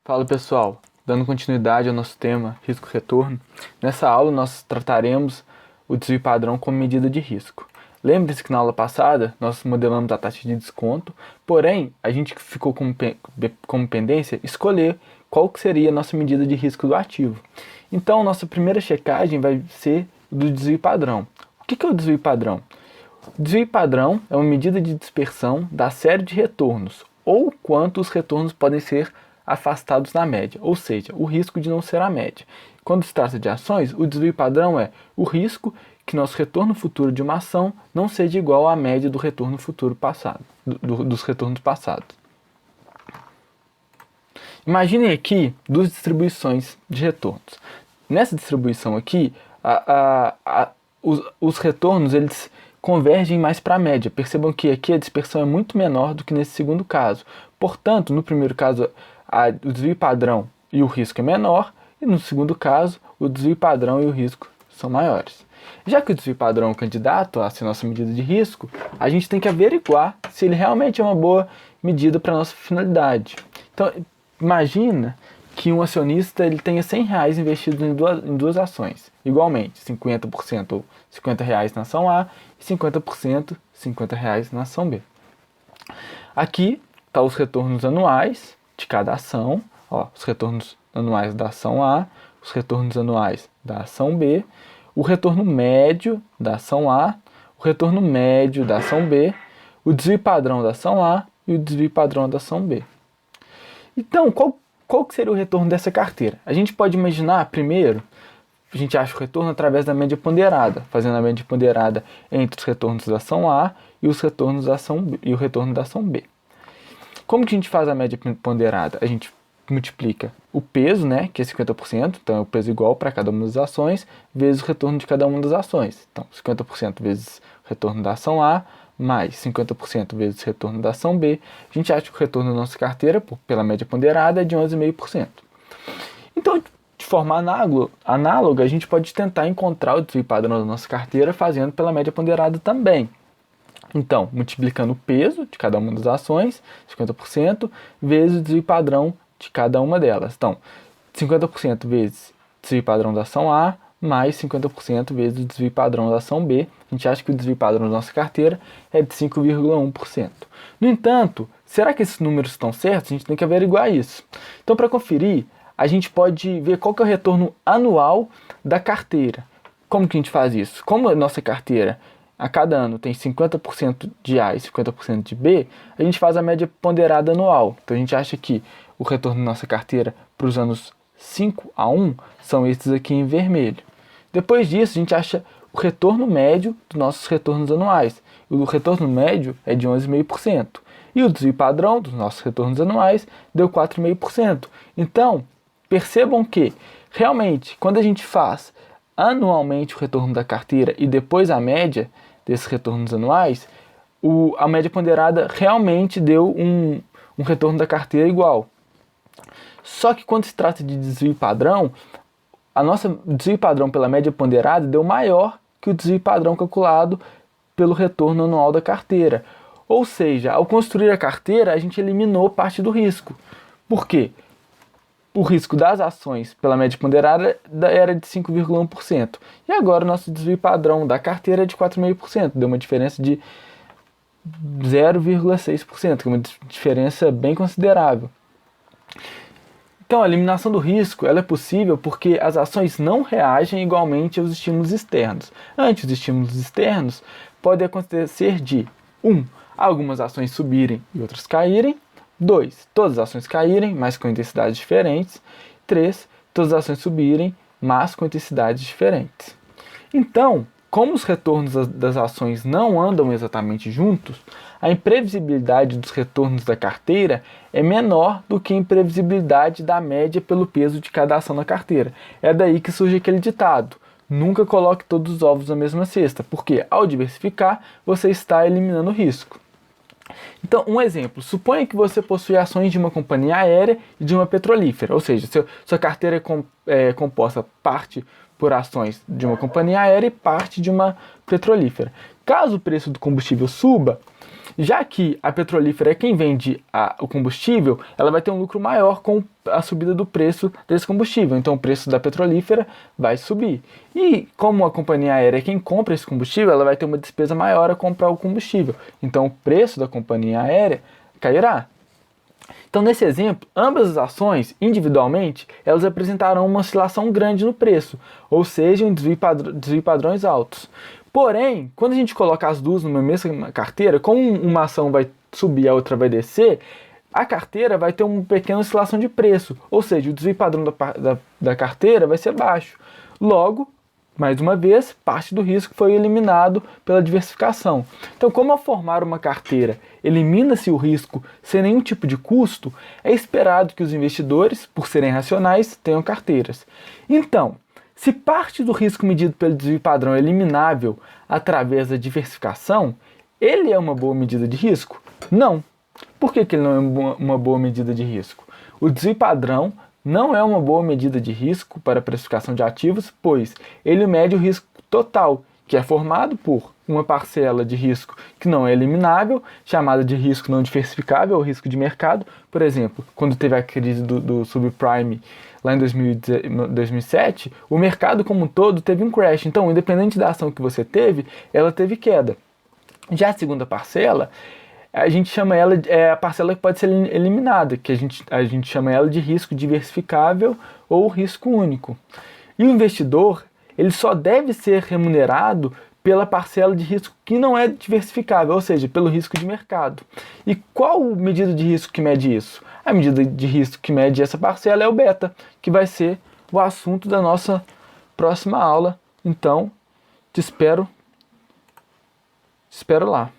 Fala pessoal, dando continuidade ao nosso tema risco-retorno, nessa aula nós trataremos o desvio padrão como medida de risco. Lembre-se que na aula passada nós modelamos a taxa de desconto, porém a gente ficou como pendência escolher qual que seria a nossa medida de risco do ativo. Então nossa primeira checagem vai ser do desvio padrão. O que é o desvio padrão? O desvio padrão é uma medida de dispersão da série de retornos, ou quanto os retornos podem ser afastados na média, ou seja, o risco de não ser a média. Quando se trata de ações, o desvio padrão é o risco que nosso retorno futuro de uma ação não seja igual à média do retorno futuro passado, dos retornos passados. Imaginem aqui duas distribuições de retornos. Nessa distribuição aqui, os retornos eles convergem mais para a média. Percebam que aqui a dispersão é muito menor do que nesse segundo caso. Portanto, no primeiro caso, o desvio padrão e o risco é menor, e no segundo caso, o desvio padrão e o risco são maiores. Já que o desvio padrão é um candidato a ser nossa medida de risco, a gente tem que averiguar se ele realmente é uma boa medida para a nossa finalidade. Então, imagina que um acionista ele tenha R$100 investidos em duas ações, igualmente, 50% ou R$50 na ação A e 50% R$50 na ação B. Aqui estão os retornos anuais de cada ação, os retornos anuais da ação A, os retornos anuais da ação B, o retorno médio da ação A, o retorno médio da ação B, o desvio padrão da ação A e o desvio padrão da ação B. Então, qual que seria o retorno dessa carteira? A gente pode imaginar, primeiro, a gente acha o retorno através da média ponderada, fazendo a média ponderada entre os retornos da ação A e os retornos da ação B, e o retorno da ação B. Como que a gente faz a média ponderada? A gente multiplica o peso, né, que é 50%, então é o peso igual para cada uma das ações, vezes o retorno de cada uma das ações. Então, 50% vezes o retorno da ação A, mais 50% vezes o retorno da ação B. A gente acha que o retorno da nossa carteira, pela média ponderada, é de 11,5%. Então, de forma análoga, a gente pode tentar encontrar o desvio padrão da nossa carteira fazendo pela média ponderada também. Então, multiplicando o peso de cada uma das ações, 50%, vezes o desvio padrão de cada uma delas. Então, 50% vezes o desvio padrão da ação A, mais 50% vezes o desvio padrão da ação B. A gente acha que o desvio padrão da nossa carteira é de 5,1%. No entanto, será que esses números estão certos? A gente tem que averiguar isso. Então, para conferir, a gente pode ver qual que é o retorno anual da carteira. Como que a gente faz isso? Como a nossa carteira a cada ano tem 50% de A e 50% de B, a gente faz a média ponderada anual. Então a gente acha que o retorno da nossa carteira para os anos 5 a 1 são esses aqui em vermelho. Depois disso, a gente acha o retorno médio dos nossos retornos anuais. O retorno médio é de 11,5%. E o desvio padrão dos nossos retornos anuais deu 4,5%. Então, percebam que, realmente, quando a gente faz anualmente o retorno da carteira e depois a média desses retornos anuais, a média ponderada realmente deu um retorno da carteira igual. Só que quando se trata de desvio padrão, a nossa desvio padrão pela média ponderada deu maior que o desvio padrão calculado pelo retorno anual da carteira. Ou seja, ao construir a carteira, a gente eliminou parte do risco. Por quê? O risco das ações pela média ponderada era de 5,1%. E agora o nosso desvio padrão da carteira é de 4,5%. Deu uma diferença de 0,6%, que é uma diferença bem considerável. Então, a eliminação do risco ela é possível porque as ações não reagem igualmente aos estímulos externos. Antes, os estímulos externos podem acontecer de 1. Algumas ações subirem e outras caírem. 2. Todas as ações caírem, mas com intensidades diferentes. 3. Todas as ações subirem, mas com intensidades diferentes. Então, como os retornos das ações não andam exatamente juntos, a imprevisibilidade dos retornos da carteira é menor do que a imprevisibilidade da média pelo peso de cada ação na carteira. É daí que surge aquele ditado: nunca coloque todos os ovos na mesma cesta, porque ao diversificar, você está eliminando o risco. Então, um exemplo, suponha que você possui ações de uma companhia aérea e de uma petrolífera, ou seja, sua carteira é composta parte por ações de uma companhia aérea e parte de uma petrolífera. Caso o preço do combustível suba, já que a petrolífera é quem vende o combustível, ela vai ter um lucro maior com a subida do preço desse combustível. Então o preço da petrolífera vai subir. E como a companhia aérea é quem compra esse combustível, ela vai ter uma despesa maior a comprar o combustível. Então o preço da companhia aérea cairá. Então, nesse exemplo, ambas as ações, individualmente, elas apresentarão uma oscilação grande no preço, ou seja, um desvio padrões altos. Porém, quando a gente coloca as duas numa mesma carteira, como uma ação vai subir e a outra vai descer, a carteira vai ter uma pequena oscilação de preço, ou seja, o desvio padrão da carteira vai ser baixo. Logo, mais uma vez, parte do risco foi eliminado pela diversificação. Então, como ao formar uma carteira elimina-se o risco sem nenhum tipo de custo, é esperado que os investidores, por serem racionais, tenham carteiras. Então, se parte do risco medido pelo desvio padrão é eliminável através da diversificação, ele é uma boa medida de risco? Não. Por que ele não é uma boa medida de risco? O desvio padrão não é uma boa medida de risco para a precificação de ativos, pois ele mede o risco total, que é formado por uma parcela de risco que não é eliminável, chamada de risco não diversificável ou risco de mercado. Por exemplo, quando teve a crise do subprime lá em 2007, o mercado como um todo teve um crash. Então, independente da ação que você teve, ela teve queda. Já a segunda parcela, a gente chama ela a parcela que pode ser eliminada, que a gente chama ela de risco diversificável ou risco único. E o investidor, ele só deve ser remunerado pela parcela de risco que não é diversificável, ou seja, pelo risco de mercado. E qual medida de risco que mede isso? A medida de risco que mede essa parcela é o beta, que vai ser o assunto da nossa próxima aula. Então, te espero lá.